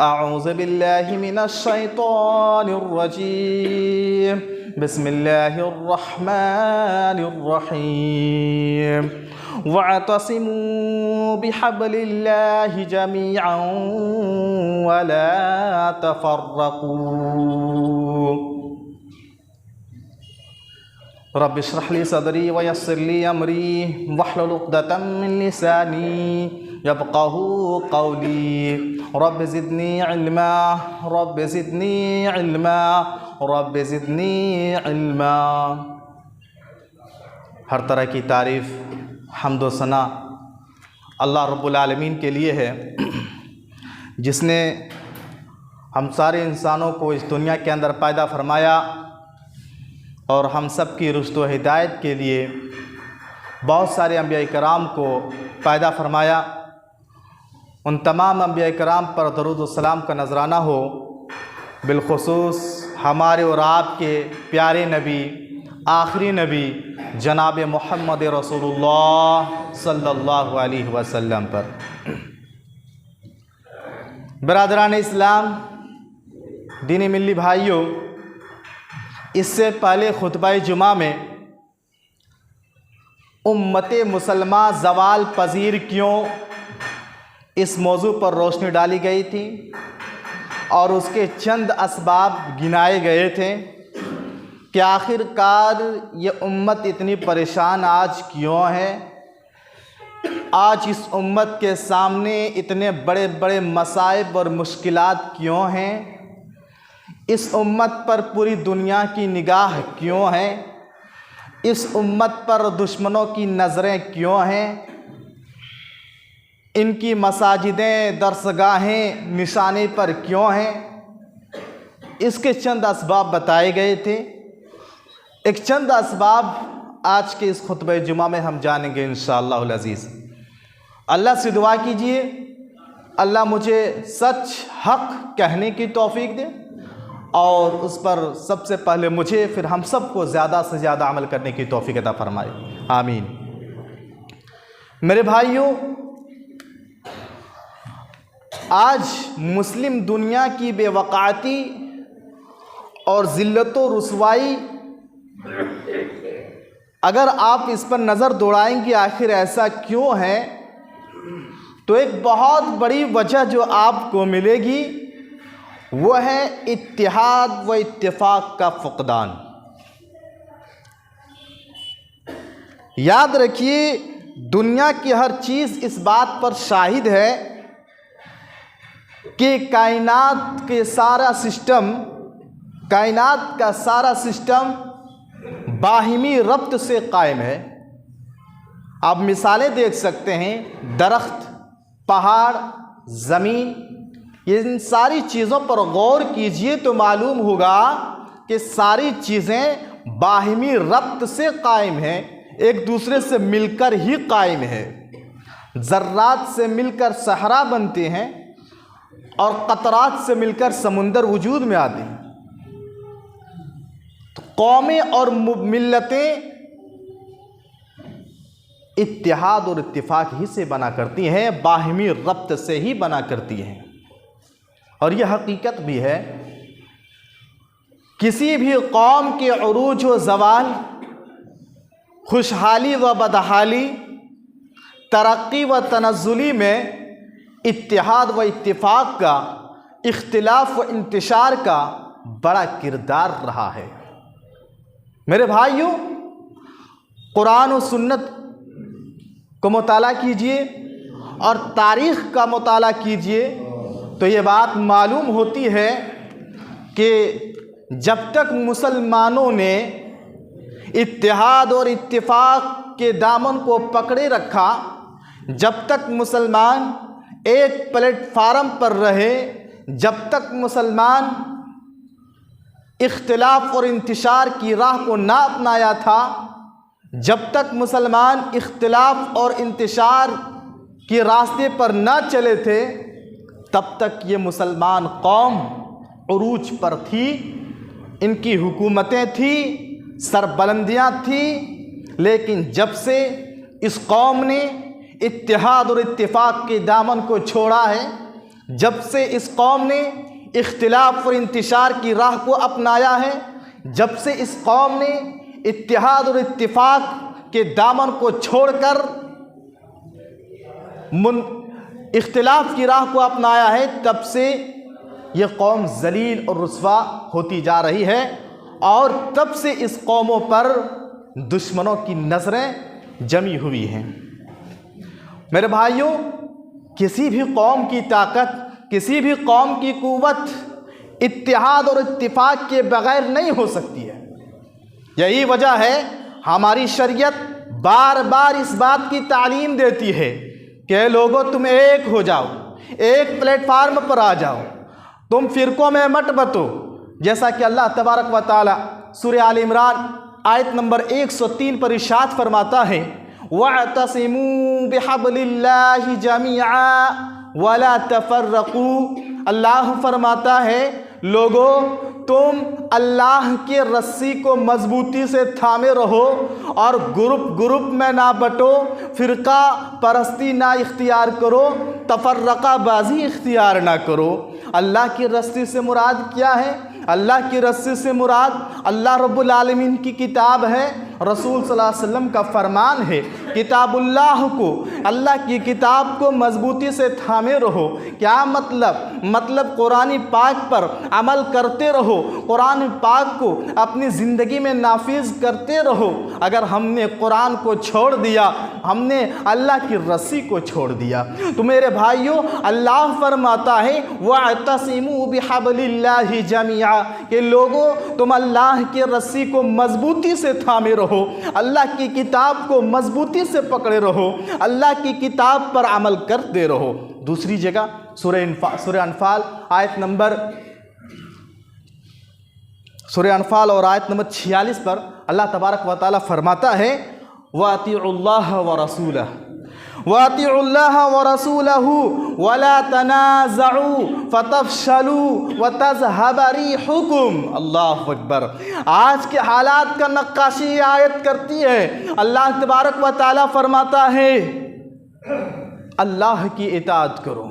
اعوذ باللہ من الشیطان الرجیم بسم اللہ الرحمن الرحیم واعتصموا بحبل اللہ جميعا ولا تفرقوا رب اشرح لي صدري ويسر لي امري واحلل عقدة من لساني يفقهوا قولي رب زدني علما رب زدني علما رب زدني علما۔ ہر طرح کی تعریف، حمد و ثنا اللہ رب العالمین کے لیے ہے، جس نے ہم سارے انسانوں کو اس دنیا کے اندر پیدا فرمایا اور ہم سب کی رشد و ہدایت کے لیے بہت سارے انبیاء کرام کو پیدا فرمایا۔ ان تمام انبیاء کرام پر درود و سلام کا نذرانہ ہو، بالخصوص ہمارے اور آپ کے پیارے نبی، آخری نبی جناب محمد رسول اللہ صلی اللہ علیہ وسلم پر۔ برادران اسلام، دینی ملی بھائیوں، اس سے پہلے خطبہ جمعہ میں امت مسلمہ زوال پذیر کیوں، اس موضوع پر روشنی ڈالی گئی تھی اور اس کے چند اسباب گنائے گئے تھے کہ آخر کار یہ امت اتنی پریشان آج کیوں ہے، آج اس امت کے سامنے اتنے بڑے بڑے مصائب اور مشکلات کیوں ہیں، اس امت پر پوری دنیا کی نگاہ کیوں ہے، اس امت پر دشمنوں کی نظریں کیوں ہیں، ان کی مساجدیں، درسگاہیں نشانے پر کیوں ہیں۔ اس کے چند اسباب بتائے گئے تھے۔ ایک چند اسباب آج کے اس خطبہ جمعہ میں ہم جانیں گے انشاءاللہ العزیز۔ اللہ سے دعا کیجئے اللہ مجھے سچ حق کہنے کی توفیق دے، اور اس پر سب سے پہلے مجھے پھر ہم سب کو زیادہ سے زیادہ عمل کرنے کی توفیق عطا فرمائے، آمین۔ میرے بھائیوں، آج مسلم دنیا کی بے وقعتی اور ذلت و رسوائی، اگر آپ اس پر نظر دوڑائیں گے آخر ایسا کیوں ہے، تو ایک بہت بڑی وجہ جو آپ کو ملے گی وہ ہے اتحاد و اتفاق کا فقدان۔ یاد رکھیے، دنیا کی ہر چیز اس بات پر شاہد ہے کہ کائنات کا سارا سسٹم باہمی ربط سے قائم ہے۔ آپ مثالیں دیکھ سکتے ہیں، درخت، پہاڑ، زمین، ان ساری چیزوں پر غور کیجئے تو معلوم ہوگا کہ ساری چیزیں باہمی ربط سے قائم ہیں، ایک دوسرے سے مل کر ہی قائم ہے۔ ذرات سے مل کر صحرا بنتے ہیں اور قطرات سے مل کر سمندر وجود میں آتے ہیں۔ تو قومیں اور ملتیں اتحاد اور اتفاق ہی سے بنا کرتی ہیں، باہمی ربط سے ہی بنا کرتی ہیں۔ اور یہ حقیقت بھی ہے، کسی بھی قوم کے عروج و زوال، خوشحالی و بدحالی، ترقی و تنزلی میں اتحاد و اتفاق کا، اختلاف و انتشار کا بڑا کردار رہا ہے۔ میرے بھائیوں، قرآن و سنت کو مطالعہ کیجئے اور تاریخ کا مطالعہ کیجئے تو یہ بات معلوم ہوتی ہے کہ جب تک مسلمانوں نے اتحاد اور اتفاق کے دامن کو پکڑے رکھا، جب تک مسلمان ایک پلیٹ فارم پر رہے، جب تک مسلمان اختلاف اور انتشار کی راہ کو نہ اپنایا تھا، جب تک مسلمان اختلاف اور انتشار کے راستے پر نہ چلے تھے، تب تک یہ مسلمان قوم عروج پر تھی، ان کی حکومتیں تھیں، سربلندیاں تھیں۔ لیکن جب سے اس قوم نے اتحاد اور اتفاق کے دامن کو چھوڑا ہے، جب سے اس قوم نے اختلاف اور انتشار کی راہ کو اپنایا ہے، جب سے اس قوم نے اتحاد اور اتفاق کے دامن کو چھوڑ کر اختلاف کی راہ کو اپنایا ہے، تب سے یہ قوم ذلیل اور رسوا ہوتی جا رہی ہے، اور تب سے اس قوموں پر دشمنوں کی نظریں جمی ہوئی ہیں۔ میرے بھائیوں، کسی بھی قوم کی طاقت، کسی بھی قوم کی قوت اتحاد اور اتفاق کے بغیر نہیں ہو سکتی ہے۔ یہی وجہ ہے ہماری شریعت بار بار اس بات کی تعلیم دیتی ہے کہ لوگوں تم ایک ہو جاؤ، ایک پلیٹ فارم پر آ جاؤ، تم فرقوں میں مت بٹو، جیسا کہ اللہ تبارک و تعالی سورہ آل عمران آیت نمبر 103 پر ارشاد فرماتا ہے وَاعْتَصِمُوا بِحَبْلِ اللَّهِ جَمِيعًا وَلَا تَفَرَّقُوا۔ اللہ فرماتا ہے لوگو تم اللہ کے رسی کو مضبوطی سے تھامے رہو اور گروپ میں نہ بٹو، فرقہ پرستی نہ اختیار کرو، تفرقہ بازی اختیار نہ کرو۔ اللہ کی رسی سے مراد کیا ہے؟ اللہ کی رسی سے مراد اللہ رب العالمین کی کتاب ہے، رسول صلی اللہ علیہ وسلم کا فرمان ہے، کتاب اللہ کو، اللہ کی کتاب کو مضبوطی سے تھامے رہو۔ کیا مطلب قرآن پاک پر عمل کرتے رہو، قرآن پاک کو اپنی زندگی میں نافذ کرتے رہو۔ اگر ہم نے قرآن کو چھوڑ دیا، ہم نے اللہ کی رسی کو چھوڑ دیا، تو میرے بھائیوں اللہ فرماتا ہے وَاعْتَصِمُوا بِحَبْلِ اللَّهِ جَمِيعًا کہ لوگوں تم اللہ کی رسی کو مضبوطی سے تھامے رہو، اللہ کی کتاب کو مضبوطی سے پکڑے رہو، اللہ کی کتاب پر عمل کرتے رہو۔ دوسری جگہ سورہ انفال اور آیت نمبر 46 پر اللہ تبارک و تعالی فرماتا ہے وَأَطِيعُوا اللَّهَ وَرَسُولَهُ وَأَطِيعُوا اللَّهَ وَرَسُولَهُ وَلَا تَنَازَعُوا فَتَفْشَلُوا وَتَذْهَبَ رِيحُكُمْ۔ اللہ اکبر۔ آج کے حالات کا نقاشی یہ آیت کرتی ہے۔ اللہ تبارک و تعالی فرماتا ہے اللہ کی اطاعت کرو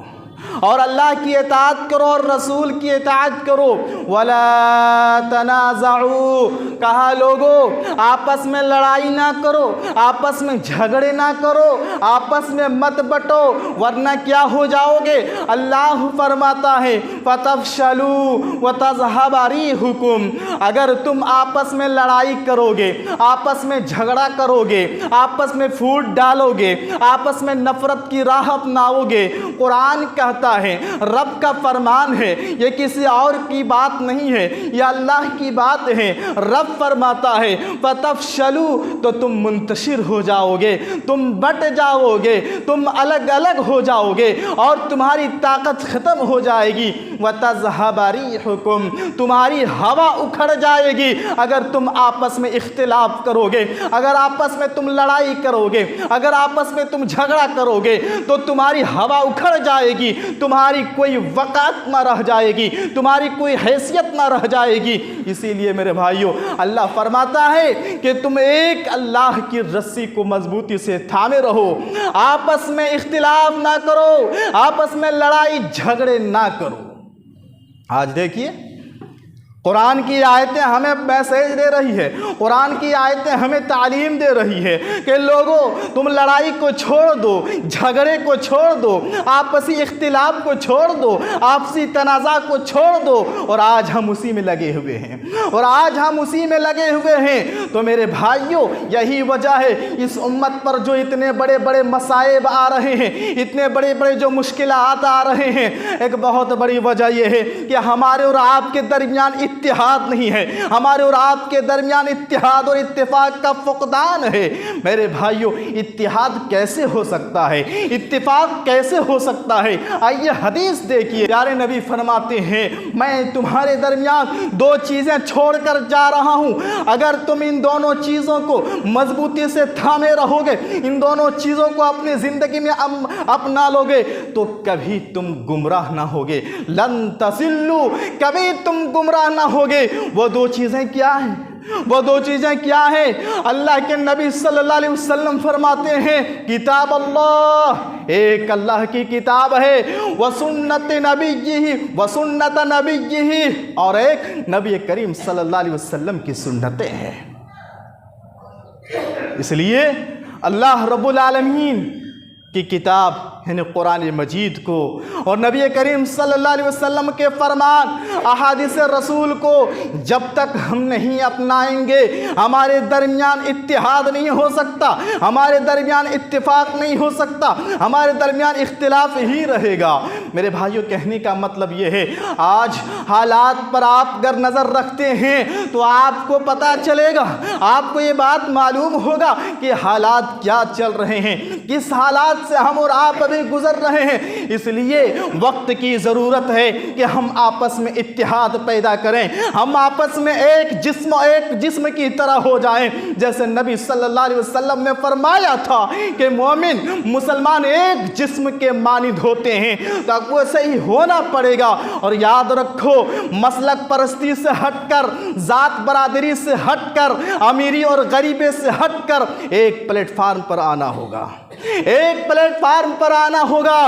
اور اللہ کی اطاعت کرو اور رسول کی اطاعت کرو۔ وَلَا تَنَازَعُوا کہا لوگو آپس میں لڑائی نہ کرو، آپس میں جھگڑے نہ کرو، آپس میں مت بٹو، ورنہ کیا ہو جاؤ گے؟ اللہ فرماتا ہے فَتَفْشَلُوا وَتَذْهَبَ رِيحُكُمْ اگر تم آپس میں لڑائی کرو گے، آپس میں جھگڑا کرو گے، آپس میں پھوٹ ڈالو گے، آپس میں نفرت کی راہ اپناؤ گے، قرآن کہتا ہے، رب کا فرمان ہے، یہ کسی اور کی بات نہیں ہے، یہ اللہ کی بات ہے۔ رب فرماتا ہے فَتَفْشَلُوا تو تم منتشر ہو جاؤ گے، تم بٹ جاؤ گے، تم الگ الگ ہو جاؤ گے اور تمہاری طاقت ختم ہو جائے گی۔ وَتَذْهَبَ رِيحُكُمْ تمہاری ہوا اکھڑ جائے گی اگر تم آپس میں اختلاف کرو گے، اگر آپس میں تم لڑائی کرو گے، اگر آپس میں تم جھگڑا کرو گے تو تمہاری ہوا اکھڑ جائے گی، تمہاری کوئی وقت نہ رہ جائے گی، تمہاری کوئی حیثیت نہ رہ جائے گی۔ اسی لیے میرے بھائیوں اللہ فرماتا ہے کہ تم ایک اللہ کی رسی کو مضبوطی سے تھامے رہو، آپس میں اختلاف نہ کرو، آپس میں لڑائی جھگڑے نہ کرو۔ آج دیکھیے قرآن کی آیتیں ہمیں میسیج دے رہی ہے، قرآن کی آیتیں ہمیں تعلیم دے رہی ہے کہ لوگوں تم لڑائی کو چھوڑ دو، جھگڑے کو چھوڑ دو، آپسی اختلاف کو چھوڑ دو، آپسی تنازع کو چھوڑ دو، اور آج ہم اسی میں لگے ہوئے ہیں تو میرے بھائیوں یہی وجہ ہے اس امت پر جو اتنے بڑے بڑے مصائب آ رہے ہیں، اتنے بڑے بڑے جو مشکلات آ رہے ہیں، ایک بہت بڑی وجہ یہ ہے کہ ہمارے اور آپ کے درمیان اتحاد نہیں ہے، ہمارے اور آپ کے درمیان اتحاد اور اتفاق کا فقدان ہے۔ میرے بھائیوں اتحاد کیسے ہو سکتا ہے، اتفاق کیسے ہو سکتا ہے؟ آئیے حدیث دیکھیے، پیارے نبی فرماتے ہیں میں تمہارے درمیان دو چیزیں چھوڑ کر جا رہا ہوں، اگر تم ان دونوں چیزوں کو مضبوطی سے تھامے رہو گے، ان دونوں چیزوں کو اپنی زندگی میں اپنا لو گے تو کبھی تم گمراہ نہ ہوگے، لن تضلوا کبھی تم گمراہ نہ ہوگے۔ وہ دو چیزیں کیا ہیں؟ وہ دو چیزیں کیا ہیں؟ اللہ کے نبی صلی اللہ علیہ وسلم فرماتے ہیں کتاب اللہ، ایک اللہ کی کتاب ہے، وسنت نبیہ، اور ایک نبی کریم صلی اللہ علیہ وسلم کی سنتیں ہیں۔ اس لیے اللہ رب العالمین کی کتاب یعنی قرآن مجید کو اور نبی کریم صلی اللہ علیہ وسلم کے فرمان احادیث رسول کو جب تک ہم نہیں اپنائیں گے ہمارے درمیان اتحاد نہیں ہو سکتا، ہمارے درمیان اتفاق نہیں ہو سکتا، ہمارے درمیان اختلاف ہی رہے گا۔ میرے بھائیوں، کہنے کا مطلب یہ ہے آج حالات پر آپ اگر نظر رکھتے ہیں تو آپ کو پتہ چلے گا، آپ کو یہ بات معلوم ہوگا کہ حالات کیا چل رہے ہیں، کس حالات سے ہم اور آپ ابھی گزر رہے ہیں۔ اس لیے وقت کی ضرورت ہے کہ ہم آپس میں اتحاد پیدا کریں، ہم آپس میں ایک جسم کی طرح ہو جائیں، جیسے نبی صلی اللہ علیہ وسلم نے فرمایا تھا کہ مومن مسلمان ایک جسم کے مانند ہوتے ہیں، تو ویسے ہی ہونا پڑے گا۔ اور یاد رکھو، مسلک پرستی سے ہٹ کر، ذات برادری سے ہٹ کر، امیری اور غریبی سے ہٹ کر ایک پلیٹ فارم پر آنا ہوگا، ایک پلیٹ فارم پر آنا ہوگا۔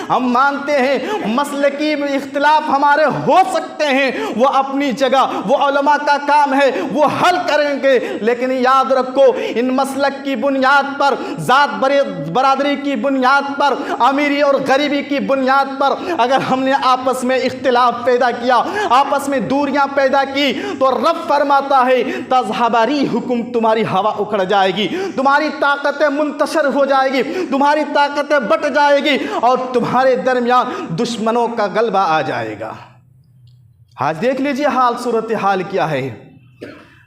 ہم مانتے ہیں مسلکی اختلاف ہمارے ہو سکتے ہیں، وہ اپنی جگہ، وہ علماء کا کام ہے، وہ حل کریں گے، لیکن یاد رکھو ان مسلک کی بنیاد پر، ذات برادری کی بنیاد پر، امیری اور غریبی کی بنیاد پر اگر ہم نے آپس میں اختلاف پیدا کیا، آپس میں دوریاں پیدا کی، تو رب فرماتا ہے تذہب ریحکم، تمہاری ہوا اکھڑ جائے گی، تمہاری طاقتیں منتشر ہو جائے گی، تمہاری طاقتیں بٹ جائے گی، اور تمہارے درمیان دشمنوں کا غلبہ آ جائے گا۔ آج دیکھ لیجئے حال، صورتحال کیا ہے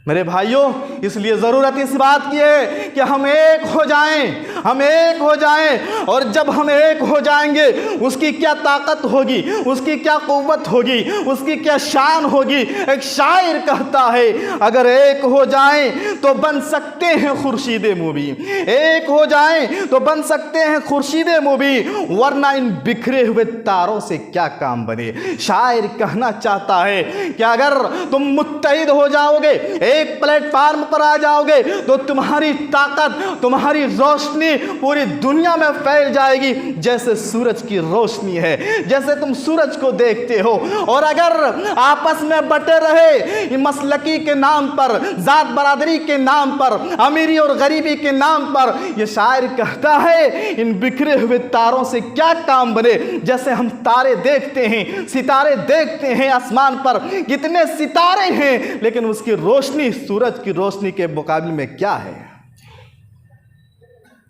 میرے بھائیوں۔ اس لیے ضرورت اس بات کی ہے کہ ہم ایک ہو جائیں، ہم ایک ہو جائیں، اور جب ہم ایک ہو جائیں گے اس کی کیا طاقت ہوگی، اس کی کیا قوت ہوگی، اس کی کیا شان ہوگی۔ ایک شاعر کہتا ہے اگر ایک ہو جائیں تو بن سکتے ہیں خورشید مبین، ایک ہو جائیں تو بن سکتے ہیں خورشید مبین، ورنہ ان بکھرے ہوئے تاروں سے کیا کام بنے۔ شاعر کہنا چاہتا ہے کہ اگر تم متحد ہو جاؤ گے، ایک پلیٹ فارم پر آ جاؤ گے، تو تمہاری طاقت، تمہاری روشنی پوری دنیا میں پھیل جائے گی، جیسے سورج کی روشنی ہے، جیسے تم سورج کو دیکھتے ہو۔ اور اگر آپس میں بٹے رہے مسلکی کے نام پر، ذات برادری کے نام پر، امیری اور غریبی کے نام پر، یہ شاعر کہتا ہے ان بکھرے ہوئے تاروں سے کیا کام بنے۔ جیسے ہم تارے دیکھتے ہیں، ستارے دیکھتے ہیں آسمان پر، کتنے ستارے ہیں، لیکن اس کی روشنی سورج کی روشنی کے مقابلے میں کیا ہے۔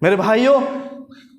میرے بھائیوں،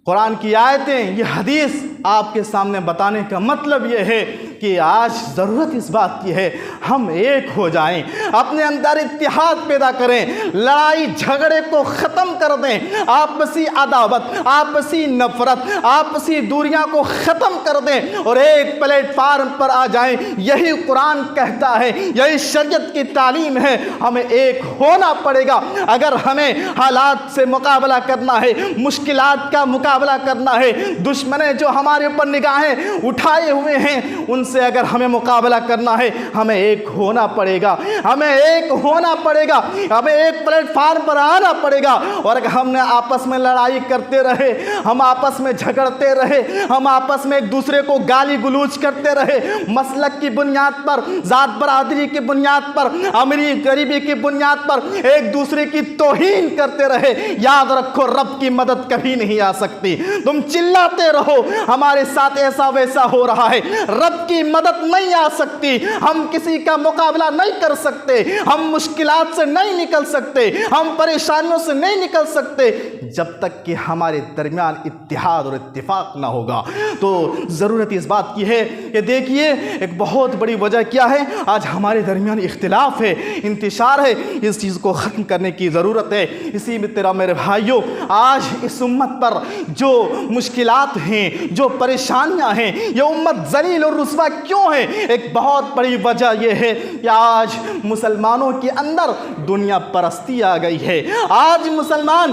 قرآن کی آیتیں، یہ حدیث آپ کے سامنے بتانے کا مطلب یہ ہے کہ آج ضرورت اس بات کی ہے ہم ایک ہو جائیں، اپنے اندر اتحاد پیدا کریں، لڑائی جھگڑے کو ختم کر دیں، آپسی عداوت، آپسی نفرت، آپسی دوریاں کو ختم کر دیں اور ایک پلیٹ فارم پر آ جائیں۔ یہی قرآن کہتا ہے، یہی شریعت کی تعلیم ہے، ہمیں ایک ہونا پڑے گا اگر ہمیں حالات سے مقابلہ کرنا ہے، مشکلات کا مقابلہ کرنا ہے۔ دشمنے جو ہمارے اوپر نگاہیں اٹھائے ہوئے ہیں ان سے اگر ہمیں مقابلہ کرنا ہے، ہمیں ایک ہونا پڑے گا، ہمیں ایک ہونا پڑے گا، ہمیں ایک پلیٹ فارم پر آنا پڑے گا۔ اور اگر ہم نے آپس میں لڑائی کرتے رہے، ہم آپس میں جھگڑتے رہے، ہم آپس میں ایک دوسرے کو گالی گلوچ کرتے رہے، مسلک کی بنیاد پر، ذات برادری کی بنیاد پر، امری غریبی کی بنیاد پر ایک دوسرے کی توہین کرتے رہے، یاد رکھو رب کی مدد کبھی نہیں آ سکتی۔ تم چلاتے رہو ہمارے ساتھ ایسا ویسا ہو رہا ہے، رب کی مدد نہیں آ سکتی، ہم کسی کا مقابلہ نہیں کر سکتے، ہم مشکلات سے نہیں نکل سکتے، ہم پریشانیوں سے نہیں نکل سکتے جب تک کہ ہمارے درمیان اتحاد اور اتفاق نہ ہوگا۔ تو ضرورت اس بات کی ہے کہ دیکھیے ایک بہت بڑی وجہ کیا ہے، آج ہمارے درمیان اختلاف ہے، انتشار ہے، اس چیز کو ختم کرنے کی ضرورت ہے۔ اسی میں تیرا میرے بھائیوں، آج اس امت پر جو مشکلات ہیں، جو پریشانیاں ہیں، یہ امت ذلیل اور رسوا کیوں ہے؟ ایک بہت بڑی وجہ یہ ہے کہ آج مسلمانوں کے اندر دنیا پرستی آ گئی ہے۔ آج مسلمان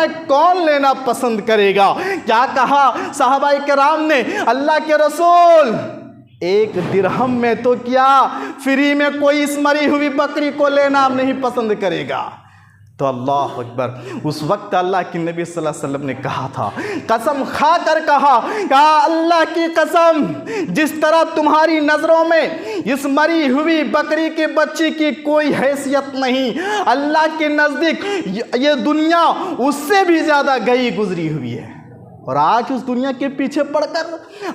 میں کون لینا پسند کرے گا؟ کیا کہا صحابہ کرام نے؟ اللہ کے رسول 1 درہم میں تو کیا فری میں کوئی اس مری ہوئی بکری کو لینا نہیں پسند کرے گا۔ تو اللہ اکبر، اس وقت اللہ کے نبی صلی اللہ علیہ وسلم نے کہا تھا، قسم کھا کر کہا اللہ کی قسم، جس طرح تمہاری نظروں میں اس مری ہوئی بکری کے بچی کی کوئی حیثیت نہیں، اللہ کے نزدیک یہ دنیا اس سے بھی زیادہ گئی گزری ہوئی ہے۔ اور آج اس دنیا کے پیچھے پڑ کر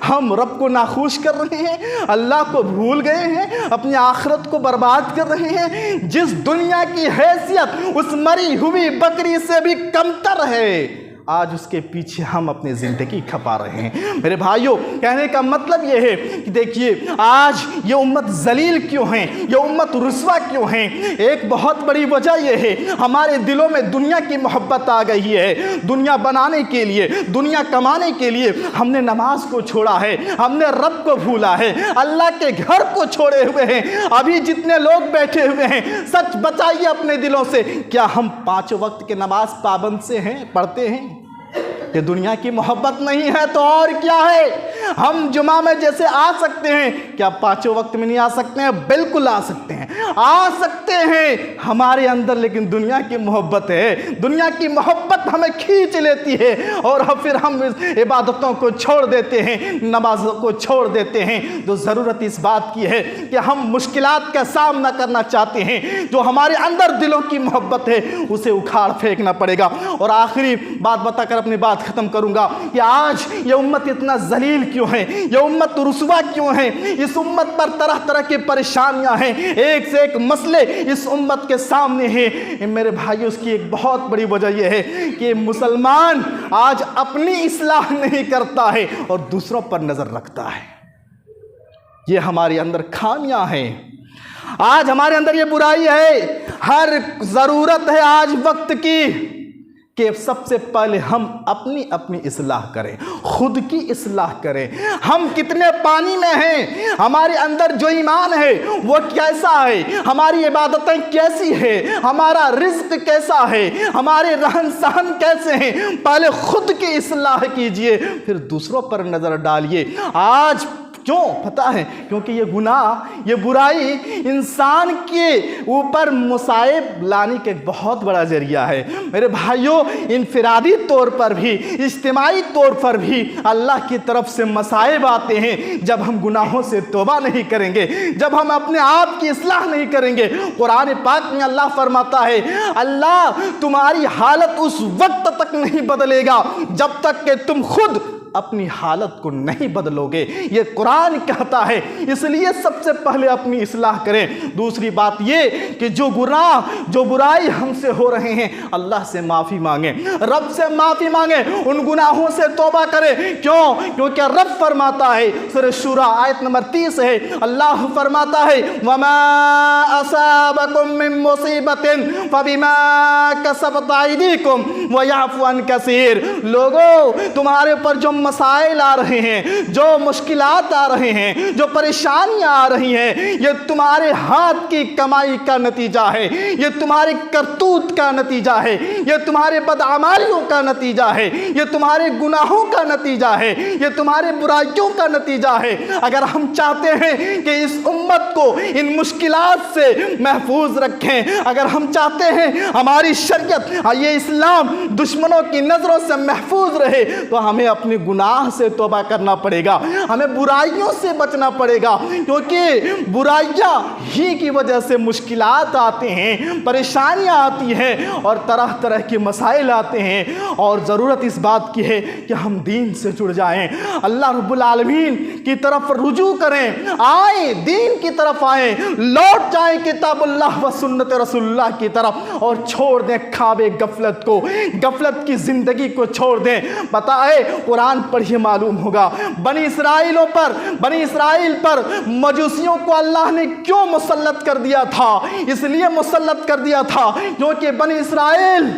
ہم رب کو ناخوش کر رہے ہیں، اللہ کو بھول گئے ہیں، اپنی آخرت کو برباد کر رہے ہیں۔ جس دنیا کی حیثیت اس مری ہوئی بکری سے بھی کمتر ہے، آج اس کے پیچھے ہم اپنی زندگی کھپا رہے ہیں۔ میرے بھائیوں، کہنے کا مطلب یہ ہے کہ دیکھیے آج یہ امت ذلیل کیوں ہیں، یہ امت رسوا کیوں ہیں؟ ایک بہت بڑی وجہ یہ ہے، ہمارے دلوں میں دنیا کی محبت آ گئی ہے۔ دنیا بنانے کے لیے، دنیا کمانے کے لیے ہم نے نماز کو چھوڑا ہے، ہم نے رب کو بھولا ہے، اللہ کے گھر کو چھوڑے ہوئے ہیں۔ ابھی جتنے لوگ بیٹھے ہوئے ہیں، سچ بتائیے اپنے دلوں سے، کیا ہم 5 وقت کے نماز پابند سے ہیں، پڑھتے ہیں؟ کہ دنیا کی محبت نہیں ہے تو اور کیا ہے؟ ہم جمعہ میں جیسے آ سکتے ہیں، کیا 5 وقت میں نہیں آ سکتے ہیں؟ بالکل آ سکتے ہیں، آ سکتے ہیں ہمارے اندر، لیکن دنیا کی محبت ہے، دنیا کی محبت ہمیں کھینچ لیتی ہے، اور پھر ہم عبادتوں کو چھوڑ دیتے ہیں، نمازوں کو چھوڑ دیتے ہیں۔ تو ضرورت اس بات کی ہے کہ ہم مشکلات کا سامنا کرنا چاہتے ہیں، جو ہمارے اندر دلوں کی محبت ہے اسے اکھاڑ پھینکنا پڑے گا۔ اور آخری بات بتا کر اپنی بات ختم کروں گا کہ آج یہ امت اتنا ذلیل کیوں ہے، یہ امت رسوا کیوں ہے؟ اس امت پر طرح طرح کی پریشانیاں ہیں، ایک سے ایک مسئلے اس امت کے سامنے ہیں۔ میرے بھائی، اس کی ایک بہت بڑی وجہ یہ ہے کہ مسلمان آج اپنی اصلاح نہیں کرتا ہے اور دوسروں پر نظر رکھتا ہے۔ یہ ہمارے اندر خامیاں ہیں، آج ہمارے اندر یہ برائی ہے۔ ہر ضرورت ہے آج وقت کی کہ سب سے پہلے ہم اپنی اصلاح کریں، خود کی اصلاح کریں۔ ہم کتنے پانی میں ہیں، ہمارے اندر جو ایمان ہے وہ کیسا ہے، ہماری عبادتیں کیسی ہیں، ہمارا رزق کیسا ہے، ہمارے رہن سہن کیسے ہیں، پہلے خود کی اصلاح کیجئے، پھر دوسروں پر نظر ڈالیے۔ آج کیوں پتہ ہے؟ کیونکہ یہ گناہ، یہ برائی انسان کے اوپر مصائب لانے کا ایک بہت بڑا ذریعہ ہے۔ میرے بھائیوں، انفرادی طور پر بھی، اجتماعی طور پر بھی اللہ کی طرف سے مصائب آتے ہیں جب ہم گناہوں سے توبہ نہیں کریں گے، جب ہم اپنے آپ کی اصلاح نہیں کریں گے۔ قرآن پاک میں اللہ فرماتا ہے، اللہ تمہاری حالت اس وقت تک نہیں بدلے گا جب تک کہ تم خود اپنی حالت کو نہیں بدلو گے، یہ قرآن کہتا ہے۔ اس لیے سب سے پہلے اپنی اصلاح کریں۔ دوسری بات یہ کہ جو گناہ، جو برائی ہم سے ہو رہے ہیں، اللہ سے معافی مانگیں، رب سے معافی مانگیں، ان گناہوں سے توبہ کریں۔ کیوں؟ کیونکہ رب فرماتا ہے، سورہ شورى آیت نمبر 30 ہے، اللہ فرماتا ہے وَمَا أَصَابَكُم مِّن مُّصِيبَةٍ فَبِمَا كَسَبَتْ أَيْدِيكُمْ وَيَعْفُو عَن كَثِيرٍ۔ لوگوں، تمہارے پر جو مسائل آ رہے ہیں، جو مشکلات آ رہے ہیں، جو پریشانیاں آ رہی ہیں، یہ تمہارے ہاتھ کی کمائی کا نتیجہ ہے، یہ تمہارے کرتوت کا نتیجہ ہے، یہ تمہارے بدعمالیوں کا نتیجہ ہے، یہ تمہارے گناہوں کا نتیجہ ہے، یہ تمہارے برائیوں کا نتیجہ ہے۔ اگر ہم چاہتے ہیں کہ اس امت کو ان مشکلات سے محفوظ رکھیں، اگر ہم چاہتے ہیں ہماری شریعت، یہ اسلام دشمنوں کی نظروں سے محفوظ رہے، تو ہمیں اپنے گناہ سے توبہ کرنا پڑے گا، ہمیں برائیوں سے بچنا پڑے گا، کیونکہ برائیاں ہی کی وجہ سے مشکلات آتے ہیں، پریشانیاں آتی ہیں اور طرح طرح کے مسائل آتے ہیں۔ اور ضرورت اس بات کی ہے کہ ہم دین سے جڑ جائیں، اللہ رب العالمین کی طرف رجوع کریں، آئیں دین کی طرف آئیں، لوٹ جائیں کتاب اللہ و سنت رسول اللہ کی طرف، اور چھوڑ دیں خواب غفلت کو، غفلت کی زندگی کو چھوڑ دیں۔ پتہ ہے قرآن پڑھیے معلوم ہوگا، بنی اسرائیل پر مجوسیوں کو اللہ نے کیوں مسلط کر دیا تھا؟ اس لیے مسلط کر دیا تھا کیونکہ بنی اسرائیل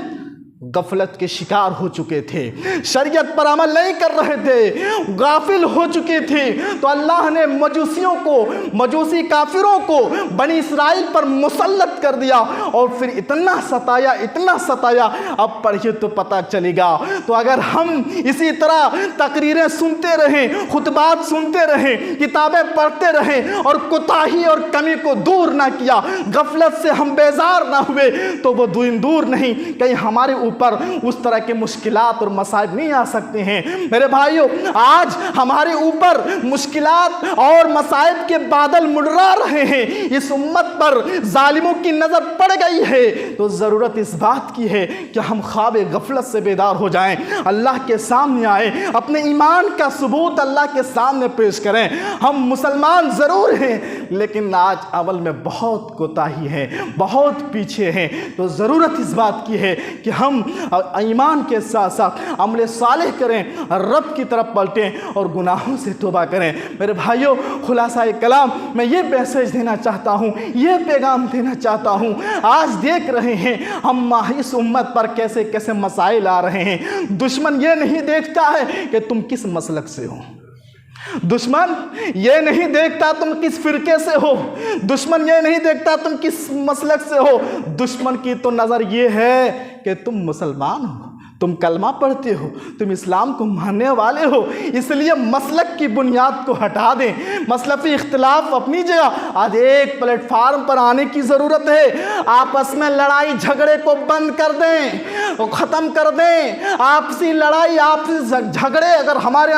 غفلت کے شکار ہو چکے تھے، شریعت پر عمل نہیں کر رہے تھے، غافل ہو چکے تھے، تو اللہ نے مجوسیوں کو، مجوسی کافروں کو بنی اسرائیل پر مسلط کر دیا، اور پھر اتنا ستایا، اب پڑھیے تو پتہ چلے گا۔ تو اگر ہم اسی طرح تقریریں سنتے رہیں، خطبات سنتے رہیں، کتابیں پڑھتے رہیں اور کوتاہی اور کمی کو دور نہ کیا، غفلت سے ہم بیزار نہ ہوئے، تو وہ دور نہیں، کہیں ہمارے اوپر اس طرح کے مشکلات اور مصائب نہیں آ سکتے ہیں۔ میرے بھائیوں، آج ہمارے اوپر مشکلات اور مصائب کے بادل منڈرا رہے ہیں، اس امت پر ظالموں کی نظر پڑ گئی ہے، تو ضرورت اس بات کی ہے کہ ہم خواب غفلت سے بیدار ہو جائیں، اللہ کے سامنے آئیں، اپنے ایمان کا ثبوت اللہ کے سامنے پیش کریں۔ ہم مسلمان ضرور ہیں، لیکن آج عمل میں بہت کوتاہی ہے، بہت پیچھے ہیں، تو ضرورت اس بات کی ہے کہ ہم ایمان کے ساتھ ساتھ عمل صالح کریں، رب کی طرف پلٹیں اور گناہوں سے توبہ کریں۔ میرے بھائیوں، خلاصہ کلام میں یہ میسیج دینا چاہتا ہوں، یہ پیغام دینا چاہتا ہوں۔ آج دیکھ رہے ہیں ہم اس امت پر کیسے کیسے مسائل آ رہے ہیں۔ دشمن یہ نہیں دیکھتا ہے کہ تم کس مسلک سے ہو، دشمن یہ نہیں دیکھتا تم کس فرقے سے ہو، دشمن یہ نہیں دیکھتا تم کس مسلک سے ہو، دشمن کی تو نظر یہ ہے کہ تم مسلمان ہو، تم کلمہ پڑھتے ہو، تم اسلام کو ماننے والے ہو۔ اس لیے مسلک کی بنیاد کو ہٹا دیں، مسلفی اختلاف اپنی جگہ، آج ایک پلیٹ فارم پر آنے کی ضرورت ہے۔ آپس میں لڑائی جھگڑے کو بند کر دیں، ختم کر دیں۔ آپسی لڑائی، آپسی جھگڑے اگر ہمارے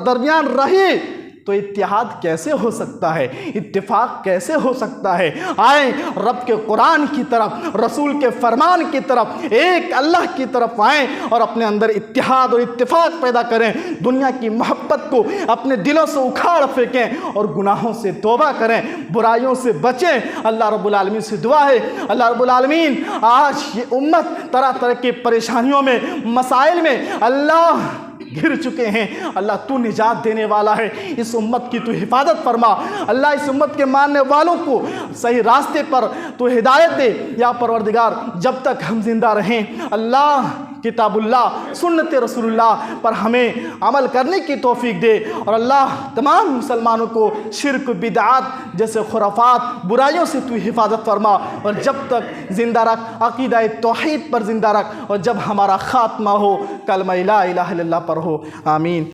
درمیان رہی تو اتحاد کیسے ہو سکتا ہے، اتفاق کیسے ہو سکتا ہے؟ آئیں رب کے قرآن کی طرف، رسول کے فرمان کی طرف، ایک اللہ کی طرف آئیں اور اپنے اندر اتحاد اور اتفاق پیدا کریں، دنیا کی محبت کو اپنے دلوں سے اکھاڑ پھینکیں اور گناہوں سے توبہ کریں، برائیوں سے بچیں۔ اللہ رب العالمین سے دعا ہے، اللہ رب العالمین آج یہ امت طرح طرح کی پریشانیوں میں، مسائل میں اللہ گر چکے ہیں، اللہ تو نجات دینے والا ہے، اس امت کی تو حفاظت فرما، اللہ اس امت کے ماننے والوں کو صحیح راستے پر تو ہدایت دے یا پروردگار۔ جب تک ہم زندہ رہیں اللہ کتاب اللہ، سنت رسول اللہ پر ہمیں عمل کرنے کی توفیق دے، اور اللہ تمام مسلمانوں کو شرک، بدعات جیسے خرافات، برائیوں سے تو حفاظت فرما، اور جب تک زندہ رکھ، عقیدہ توحید پر زندہ رکھ، اور جب ہمارا خاتمہ ہو کلمہ لا الہ الا اللہ پر ہو۔ آمین۔